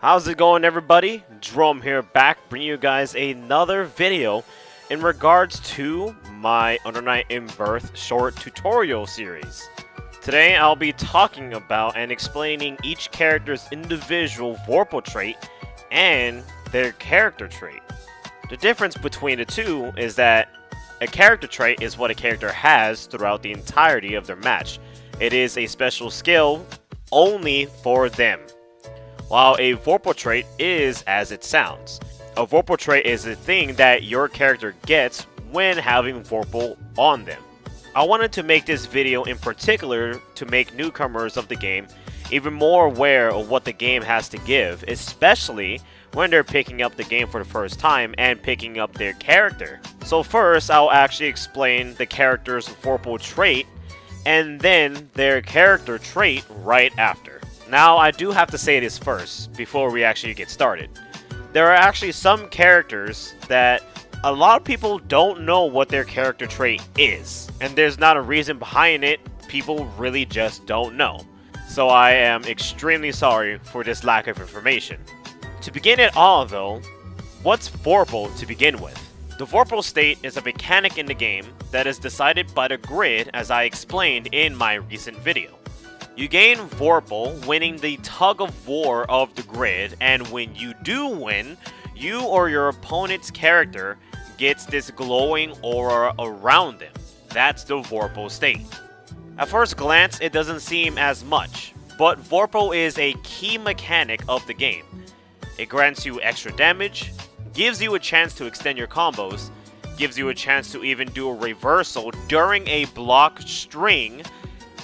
How's it going, everybody? Jerome here, back bringing you guys another video in regards to my Under Night in Birth short tutorial series. Today I'll be talking about and explaining each character's individual Vorpal trait and their character trait. The difference between the two is that a character trait is what a character has throughout the entirety of their match. It is a special skill only for them, while a Vorpal trait is as it sounds. A Vorpal trait is a thing that your character gets when having Vorpal on them. I wanted to make this video in particular to make newcomers of the game even more aware of what the game has to give, especially when they're picking up the game for the first time and picking up their character. So first, I'll actually explain the character's Vorpal trait and then their character trait right after. Now, I do have to say this first before we actually get started. There are actually some characters that a lot of people don't know what their character trait is, and there's not a reason behind it. People really just don't know. So I am extremely sorry for this lack of information. To begin it all though, what's Vorpal to begin with? The Vorpal State is a mechanic in the game that is decided by the grid, as I explained in my recent video. You gain Vorpal winning the tug of war of the grid, and when you do win, you or your opponent's character gets this glowing aura around them. That's the Vorpal State. At first glance, it doesn't seem as much, but Vorpal is a key mechanic of the game. It grants you extra damage, gives you a chance to extend your combos, gives you a chance to even do a reversal during a block string,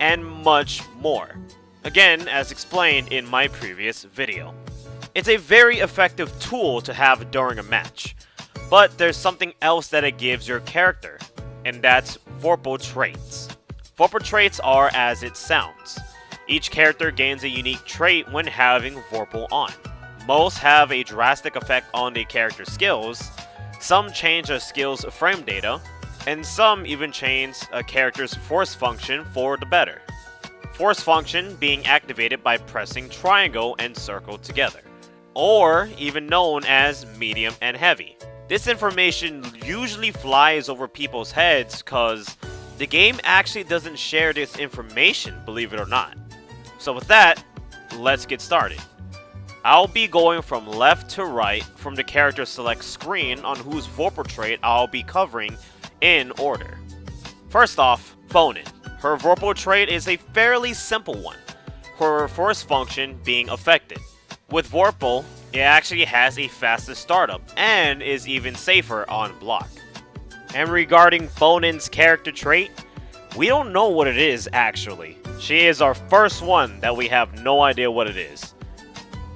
and much more. Again, as explained in my previous video. It's a very effective tool to have during a match, but there's something else that it gives your character, and that's Vorpal traits. Vorpal traits are as it sounds. Each character gains a unique trait when having Vorpal on. Most have a drastic effect on the character's skills, some change a skill's frame data, and some even change a character's force function for the better. Force function being activated by pressing triangle and circle together, or even known as medium and heavy. This information usually flies over people's heads because the game actually doesn't share this information, believe it or not. So with that, let's get started. I'll be going from left to right from the character select screen on whose Vorpal trait I'll be covering in order. First off, Bounine. Her Vorpal trait is a fairly simple one, her force function being affected. With Vorpal, it actually has a faster startup and is even safer on block. And regarding Bounine's character trait, we don't know what it is actually. She is our first one that we have no idea what it is.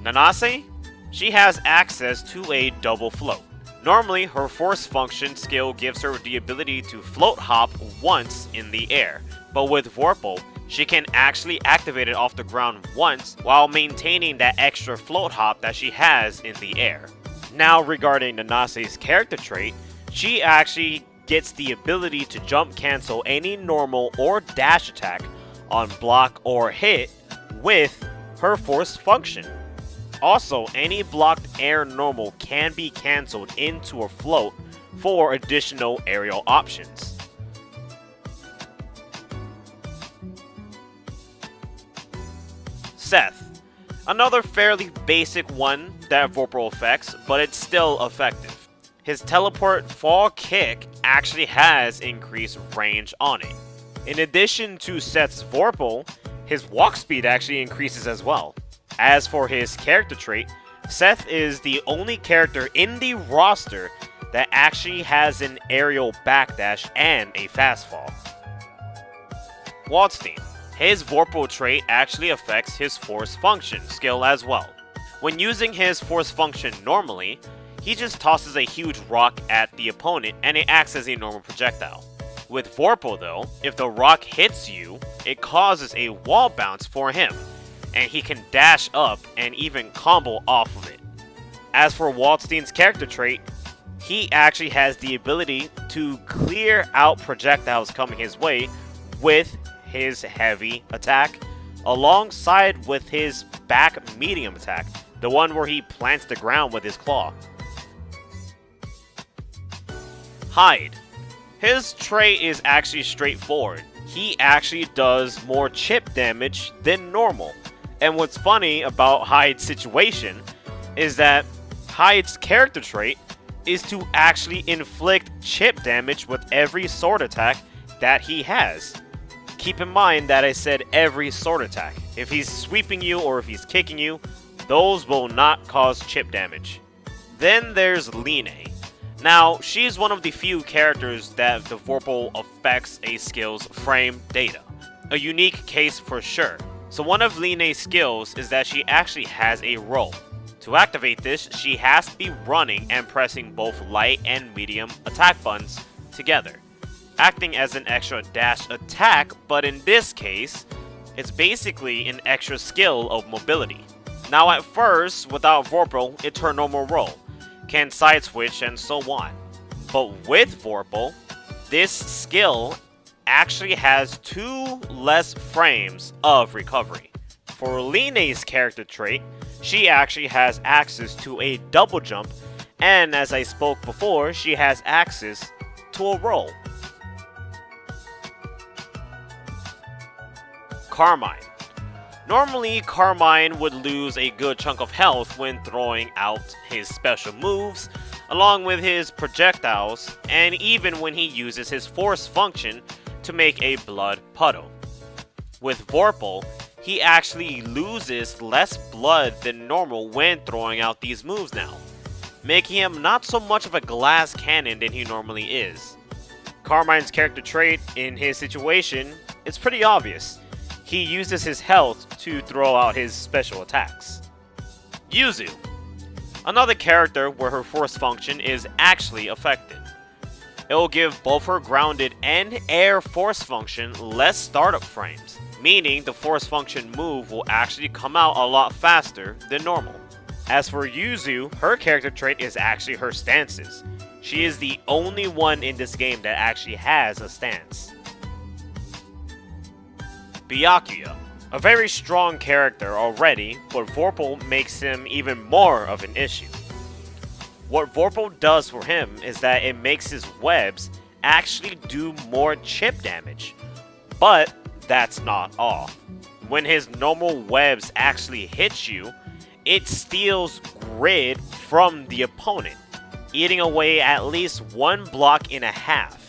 Nanase? She has access to a double float. Normally, her force function skill gives her the ability to float hop once in the air, but with Vorpal, she can actually activate it off the ground once while maintaining that extra float hop that she has in the air. Now regarding Nanase's character trait, she actually gets the ability to jump cancel any normal or dash attack on block or hit with her force function. Also, any blocked air normal can be cancelled into a float for additional aerial options. Seth. Another fairly basic one that Vorpal affects, but it's still effective. His teleport fall kick actually has increased range on it. In addition to Seth's Vorpal, his walk speed actually increases as well. As for his character trait, Seth is the only character in the roster that actually has an aerial backdash and a fast fall. Waldstein. His Vorpal trait actually affects his force function skill as well. When using his force function normally, he just tosses a huge rock at the opponent and it acts as a normal projectile. With Vorpal though, if the rock hits you, it causes a wall bounce for him, and he can dash up and even combo off of it. As for Waldstein's character trait, he actually has the ability to clear out projectiles coming his way with his heavy attack, alongside with his back medium attack, the one where he plants the ground with his claw. Hide. His trait is actually straightforward. He actually does more chip damage than normal. And what's funny about Hyde's situation is that Hyde's character trait is to actually inflict chip damage with every sword attack that he has. Keep in mind that I said every sword attack. If he's sweeping you or if he's kicking you, those will not cause chip damage. Then there's Line. Now, she's one of the few characters that the Vorpal affects a skill's frame data. A unique case for sure. So one of Line's skills is that she actually has a roll. To activate this, she has to be running and pressing both light and medium attack buttons together, acting as an extra dash attack, but in this case, it's basically an extra skill of mobility. Now at first, without Vorpal, it's her normal roll, can side switch and so on. But with Vorpal, this skill actually has 2 less frames of recovery. For Line's character trait, she actually has access to a double jump, and as I spoke before, she has access to a roll. Carmine. Normally, Carmine would lose a good chunk of health when throwing out his special moves, along with his projectiles, and even when he uses his force function to make a blood puddle. With Vorpal, he actually loses less blood than normal when throwing out these moves now, making him not so much of a glass cannon than he normally is. Carmine's character trait in his situation is pretty obvious. He uses his health to throw out his special attacks. Yuzu. Another character where her force function is actually affected. It will give both her grounded and air force function less startup frames, meaning the force function move will actually come out a lot faster than normal. As for Yuzu, her character trait is actually her stances. She is the only one in this game that actually has a stance. Byakuya. A very strong character already, but Vorpal makes him even more of an issue. What Vorpal does for him is that it makes his webs actually do more chip damage. But that's not all. When his normal webs actually hit you, it steals grid from the opponent, eating away at least 1 block and a half.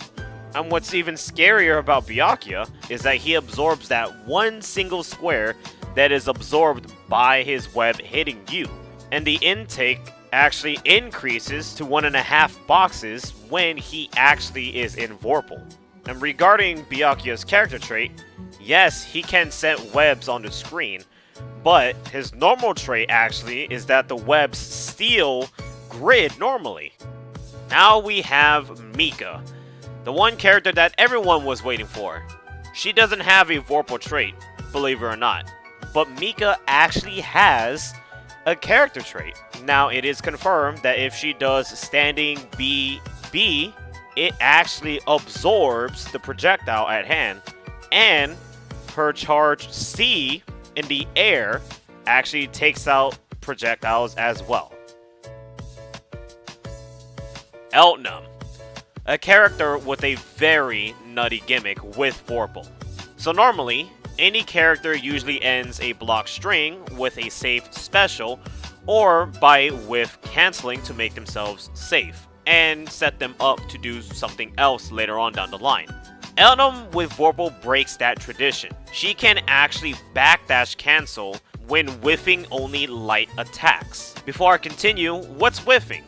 And what's even scarier about Byakuya is that he absorbs that one single square that is absorbed by his web hitting you. And the intake actually increases to 1.5 boxes when he actually is in Vorpal. And regarding Byakuya's character trait, yes, he can set webs on the screen, but his normal trait actually is that the webs steal grid normally. Now we have Mika, the one character that everyone was waiting for. She doesn't have a Vorpal trait, believe it or not, but Mika actually has a character trait. Now it is confirmed that if she does standing B, it actually absorbs the projectile at hand, and her charge C in the air actually takes out projectiles as well. Eltnum, a character with a very nutty gimmick with Vorpal. So normally, any character usually ends a block string with a safe special or by whiff canceling to make themselves safe and set them up to do something else later on down the line. Eltnum with Vorpal breaks that tradition. She can actually backdash cancel when whiffing only light attacks. Before I continue, what's whiffing?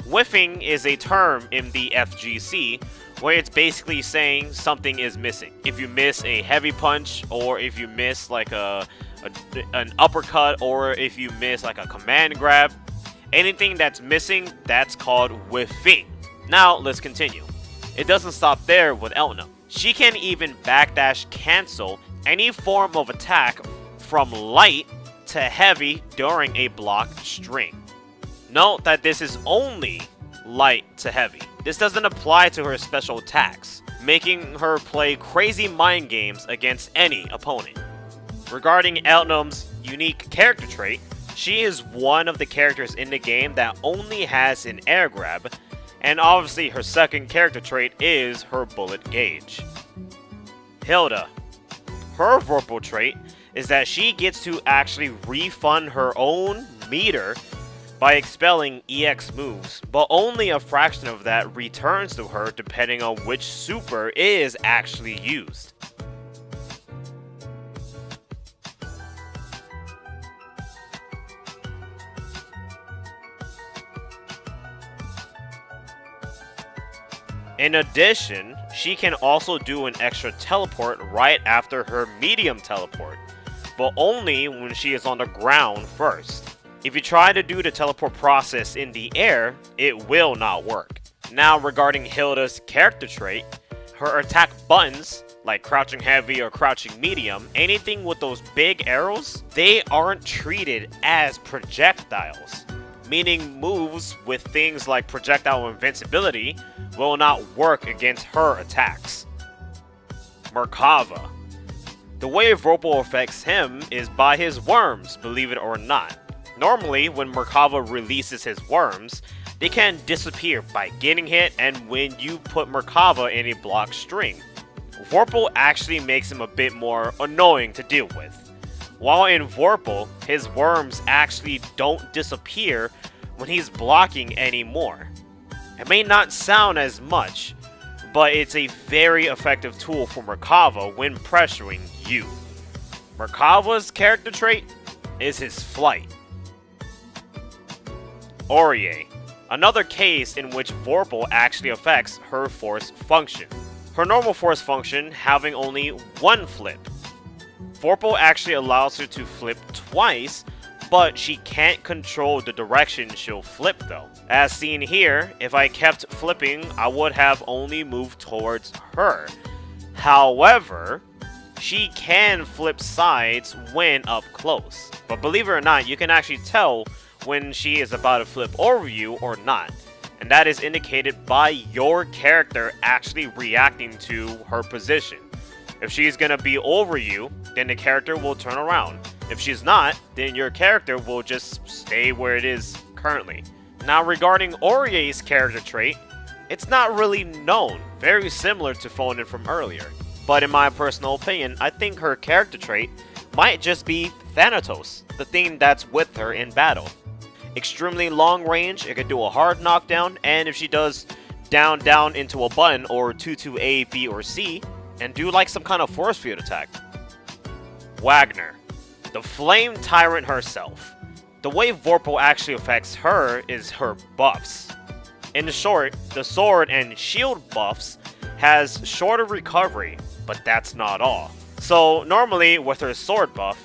Whiffing is a term in the FGC where it's basically saying something is missing. If you miss a heavy punch, or if you miss like an uppercut, or if you miss like a command grab, anything that's missing, that's called whiffing. Now let's continue. It doesn't stop there with Eltnum. She can even backdash cancel any form of attack from light to heavy during a block string. Note that this is only light to heavy. This doesn't apply to her special attacks, making her play crazy mind games against any opponent. Regarding Eltnum's unique character trait, she is one of the characters in the game that only has an air grab, and obviously her second character trait is her bullet gauge. Hilda. Her Vorpal trait is that she gets to actually refund her own meter by expelling EX moves, but only a fraction of that returns to her depending on which super is actually used. In addition, she can also do an extra teleport right after her medium teleport, but only when she is on the ground first. If you try to do the teleport process in the air, it will not work. Now regarding Hilda's character trait, her attack buttons, like crouching heavy or crouching medium, anything with those big arrows, they aren't treated as projectiles, meaning moves with things like projectile invincibility will not work against her attacks. Merkava. The way Vorpal affects him is by his worms, believe it or not. Normally, when Merkava releases his worms, they can disappear by getting hit and when you put Merkava in a block string. Vorpal actually makes him a bit more annoying to deal with. While in Vorpal, his worms actually don't disappear when he's blocking anymore. It may not sound as much, but it's a very effective tool for Merkava when pressuring you. Merkava's character trait is his flight. Aurier. Another case in which Vorpal actually affects her force function. Her normal force function having only one flip. Vorpal actually allows her to flip twice, but she can't control the direction she'll flip though. As seen here, if I kept flipping, I would have only moved towards her. However, she can flip sides when up close. But believe it or not, you can actually tell when she is about to flip over you or not. And that is indicated by your character actually reacting to her position. If she's gonna be over you, then the character will turn around. If she's not, then your character will just stay where it is currently. Now regarding Aurier's character trait, it's not really known, very similar to Phonin from earlier. But in my personal opinion, I think her character trait might just be Thanatos, the thing that's with her in battle. Extremely long range, it can do a hard knockdown, and if she does down into a button or 2 A, B, or C, and do like some kind of force field attack. Wagner. The Flame Tyrant herself. The way Vorpal actually affects her is her buffs. In short, the sword and shield buffs has shorter recovery, but that's not all. So normally with her sword buff,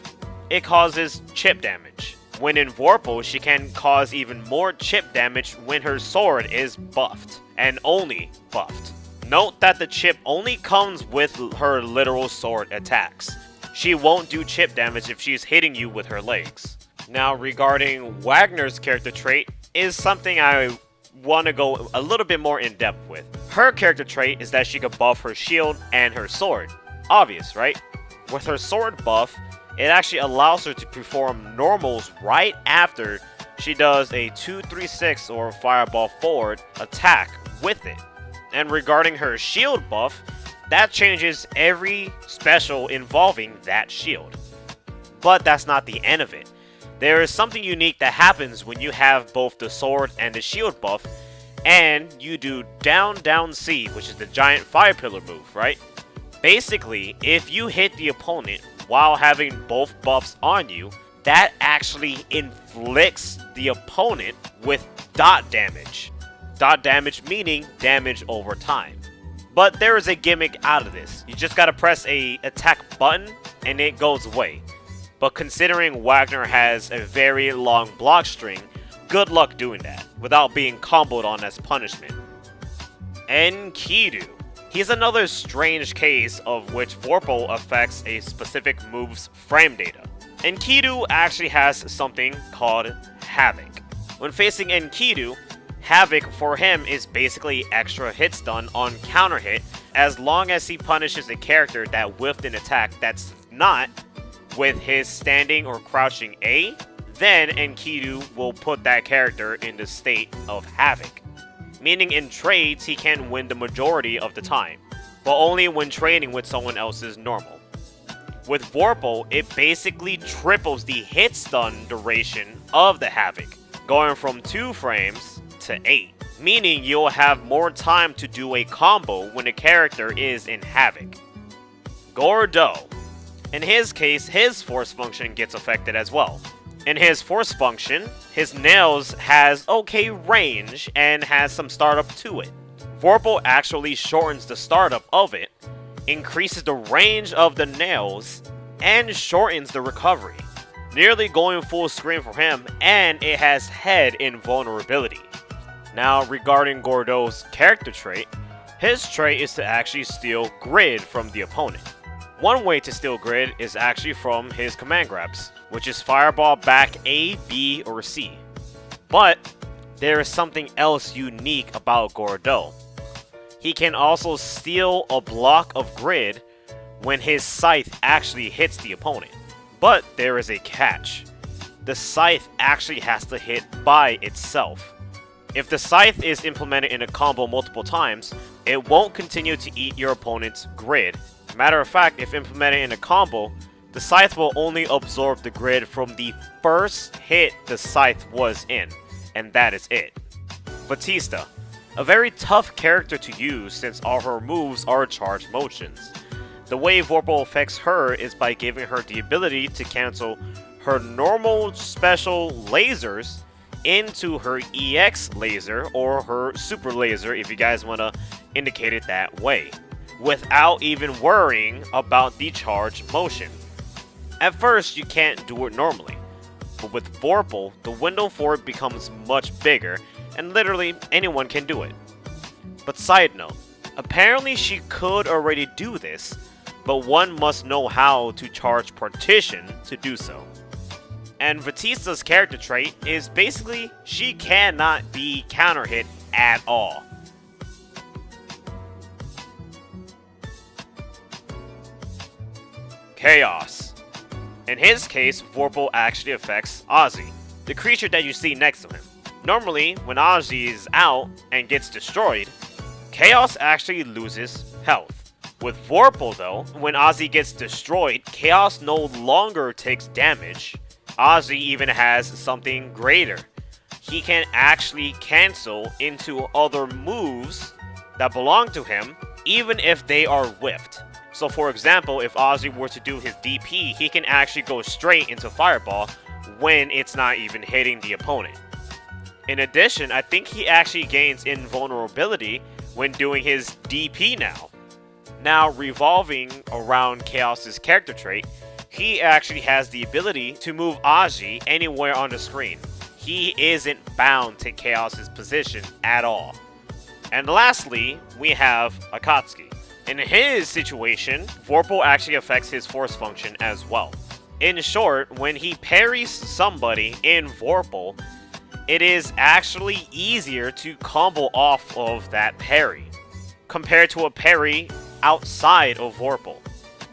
it causes chip damage. When in Vorpal, she can cause even more chip damage when her sword is buffed, and only buffed. Note that the chip only comes with her literal sword attacks. She won't do chip damage if she's hitting you with her legs. Now regarding Wagner's character trait is something I want to go a little bit more in depth with. Her character trait is that she can buff her shield and her sword. Obvious, right? With her sword buff, it actually allows her to perform normals right after she does a 2-3-6 or fireball forward attack with it. And regarding her shield buff, that changes every special involving that shield. But that's not the end of it. There is something unique that happens when you have both the sword and the shield buff, and you do down C, which is the giant fire pillar move, right? Basically, if you hit the opponent while having both buffs on you, that actually inflicts the opponent with dot damage. Dot damage meaning damage over time. But there is a gimmick out of this. You just gotta press a attack button and it goes away. But considering Wagner has a very long block string, good luck doing that without being comboed on as punishment. Enkidu. He's another strange case of which Vorpal affects a specific move's frame data. Enkidu actually has something called Havoc. When facing Enkidu, Havoc for him is basically extra hit stun on counter hit as long as he punishes a character that whiffed an attack that's not with his standing or crouching A, then Enkidu will put that character in the state of Havoc. Meaning in trades, he can win the majority of the time, but only when trading with someone else's normal. With Vorpal, it basically triples the hit stun duration of the Havoc, going from 2 frames to 8, meaning you'll have more time to do a combo when a character is in Havoc. Gordeau. In his case, his force function gets affected as well. In his force function, his nails has okay range and has some startup to it. Vorpal actually shortens the startup of it, increases the range of the nails, and shortens the recovery, nearly going full screen for him, and it has head invulnerability. Now regarding Gordeau's character trait, his trait is to actually steal grid from the opponent. One way to steal grid is actually from his command grabs, which is fireball back A, B, or C. But there is something else unique about Gordeau. He can also steal a block of grid when his scythe actually hits the opponent. But there is a catch. The scythe actually has to hit by itself. If the scythe is implemented in a combo multiple times, it won't continue to eat your opponent's grid. Matter of fact, if implemented in a combo, the scythe will only absorb the grid from the first hit the scythe was in, and that is it. Batista. A very tough character to use since all her moves are charged motions. The way Vorpal affects her is by giving her the ability to cancel her normal special lasers into her EX laser or her super laser if you guys want to indicate it that way, without even worrying about the charge motion. At first you can't do it normally, but with Vorpal, the window for it becomes much bigger and literally anyone can do it. But side note, apparently she could already do this, but one must know how to charge partition to do so. And Batista's character trait is basically she cannot be counter hit at all. Chaos. In his case, Vorpal actually affects Ozzy, the creature that you see next to him. Normally, when Ozzy is out and gets destroyed, Chaos actually loses health. With Vorpal though, when Ozzy gets destroyed, Chaos no longer takes damage. Ozzy even has something greater. He can actually cancel into other moves that belong to him, even if they are whiffed. So for example, if Ozzy were to do his DP, he can actually go straight into Fireball when it's not even hitting the opponent. In addition, I think he actually gains invulnerability when doing his DP now. Now, revolving around Chaos's character trait, he actually has the ability to move Ozzy anywhere on the screen. He isn't bound to Chaos's position at all. And lastly, we have Akatsuki. In his situation, Vorpal actually affects his force function as well. In short, when he parries somebody in Vorpal, it is actually easier to combo off of that parry compared to a parry outside of Vorpal.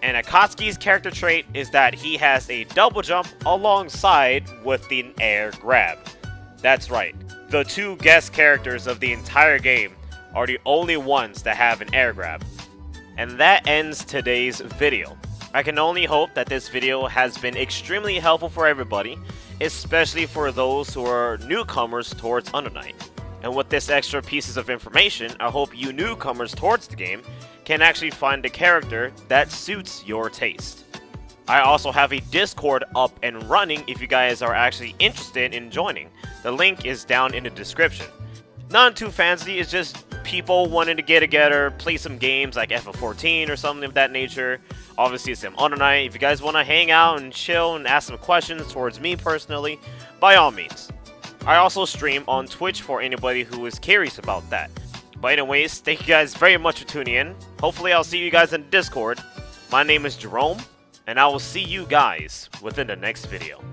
And Akatsuki's character trait is that he has a double jump alongside with the air grab. That's right, the two guest characters of the entire game are the only ones that have an air grab. And that ends today's video. I can only hope that this video has been extremely helpful for everybody, especially for those who are newcomers towards Under Night. And with this extra pieces of information, I hope you newcomers towards the game can actually find a character that suits your taste. I also have a Discord up and running if you guys are actually interested in joining. The link is down in the description. Not too fancy, it's just people wanting to get together, play some games like FF14 or something of that nature. Obviously it's some Under Night. If you guys want to hang out and chill and ask some questions towards me personally, by all means. I also stream on Twitch for anybody who is curious about that. But anyways, thank you guys very much for tuning in. Hopefully I'll see you guys in Discord. My name is Jerome, and I will see you guys within the next video.